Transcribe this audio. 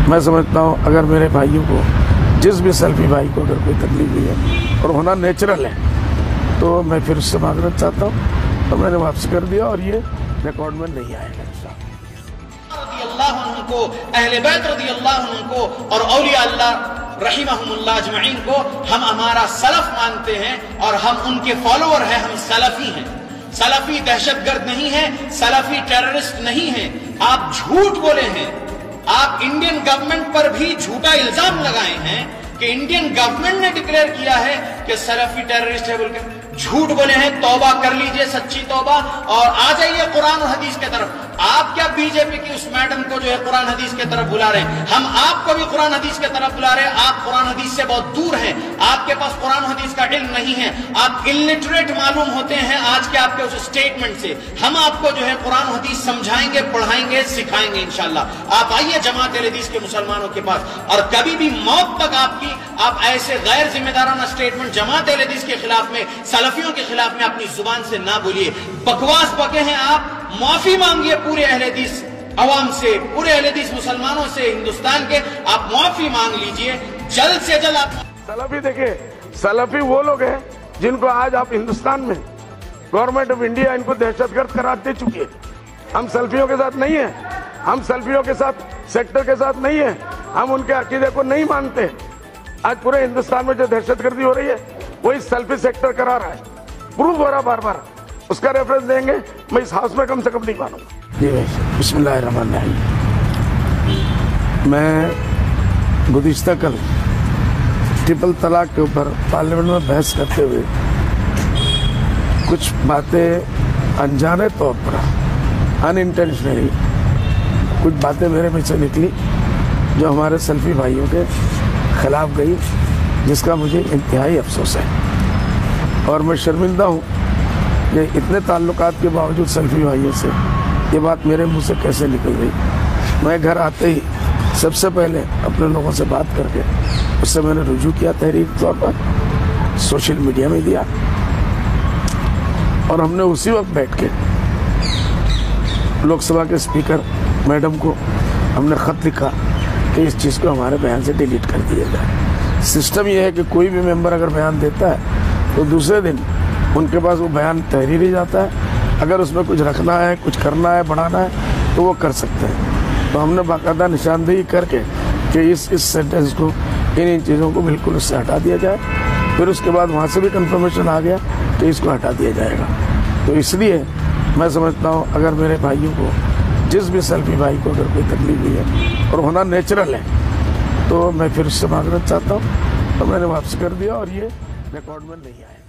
मैं समझता हूँ अगर मेरे भाइयों को, जिस भी सेल्फी भाई को अगर कोई तकलीफ हुई है और होना नेचुरल है, तो मैं फिर उससे माफ़रत चाहता हूँ। तो मैंने वापस कर दिया और ये रिकॉर्ड में नहीं आएगा रज़ियल्लाहु अन्हु को, अहले बैत रज़ियल्लाहु अन्हु को और औलिया अल्लाह रहिमहुमुल्लाह अजमईन को हम हमारा सलफ मानते हैं और हम उनके फॉलोअर हैं, हम सलफी हैं। सलफी दहशतगर्द नहीं है, सलफी टेररिस्ट नहीं है। आप झूठ बोले हैं, आप इंडियन गवर्नमेंट पर भी झूठा इल्जाम लगाए हैं कि इंडियन गवर्नमेंट ने डिक्लेयर किया है कि सलफी टेररिस्ट है बोल के झूठ बोले हैं। तौबा कर लीजिए, सच्ची तौबा, और आ जाइए कुरान और हदीस के तरफ। आप क्या बीजेपी की उस मैडम को जो है कुरान हदीस के तरफ बुला रहे हैं? हम आपको भी कुरान हदीस के तरफ बुला रहे हैं। आप कुरान हदीस से बहुत दूर हैं, आपके पास कुरान हदीस का इल्म नहीं है, आप इलिटरेट मालूम होते हैं आज के आपके उस स्टेटमेंट से। हम आपको जो है कुरान हदीस समझाएंगे, पढ़ाएंगे, सिखाएंगे इंशाल्लाह। आप आइए जमात अहले हदीस के मुसलमानों के पास, और कभी भी मौत तक आप ऐसे गैर जिम्मेदाराना स्टेटमेंट जमात अहले हदीस के खिलाफ में, सलफियों के खिलाफ में अपनी जुबान से ना बोलिए। बकवास बके हैं आप, माफी मांगिए पूरे अहले हदीस अवाम से, पूरे अहले हदीस मुसलमानों से हिंदुस्तान के। आप माफी मांग लीजिए जल्द से जल्द। आप सलफी देखिए, सलफी वो लोग हैं जिनको आज आप हिंदुस्तान में गवर्नमेंट ऑफ इंडिया इनको दहशतगर्द करार दे चुकी है। हम सलफियों के साथ नहीं है, हम सलफियों के साथ, सेक्टर के साथ नहीं है, हम उनके अकीदे को नहीं मानते। आज पूरे हिंदुस्तान में जो दहशतगर्दी हो रही है वही सल्फी सेक्टर करा रहा है, प्रूफ हो रहा बार बार। उसका रेफरेंस देंगे, मैं इस हाउस में कम से कम नहीं मानूंगा। जी भाई, बिस्मिल्लाहिर्रहमानिर्रहीम। मैं गुज़िश्ता कल ट्रिपल तलाक के ऊपर पार्लियामेंट में बहस करते हुए कुछ बातें अनजाने तौर पर, अनइंटेंशनली कुछ बातें मेरे में से निकली जो हमारे सल्फी भाइयों के खिलाफ गई, जिसका मुझे इंतहाई अफसोस है। और मैं शर्मिंदा हूँ कि इतने ताल्लुकात के बावजूद सल्फी भाइयों से ये बात मेरे मुंह से कैसे निकल गई। मैं घर आते ही सबसे पहले अपने लोगों से बात करके उससे मैंने रुजू किया, तहरीर तौर पर सोशल मीडिया में दिया, और हमने उसी वक्त बैठ के लोकसभा के स्पीकर मैडम को हमने ख़त लिखा कि इस चीज़ को हमारे बयान से डिलीट कर दिया जाए। सिस्टम ये है कि कोई भी मेंबर अगर बयान देता है तो दूसरे दिन उनके पास वो बयान तहरीर ही जाता है। अगर उसमें कुछ रखना है, कुछ करना है, बढ़ाना है तो वो कर सकते हैं। तो हमने बाकायदा निशानदेही करके कि इस सेंटेंस को, इन चीज़ों को बिल्कुल उससे हटा दिया जाए। फिर उसके बाद वहाँ से भी कंफर्मेशन आ गया कि इसको हटा दिया जाएगा। तो इसलिए मैं समझता हूँ अगर मेरे भाइयों को, जिस भी सेल्फी भाई को अगर कोई तकलीफ हुई है और होना नेचुरल है, तो मैं फिर उससे माफ़रत चाहता हूँ। तो मैंने वापस कर दिया और ये रिकॉर्ड में नहीं आएगा।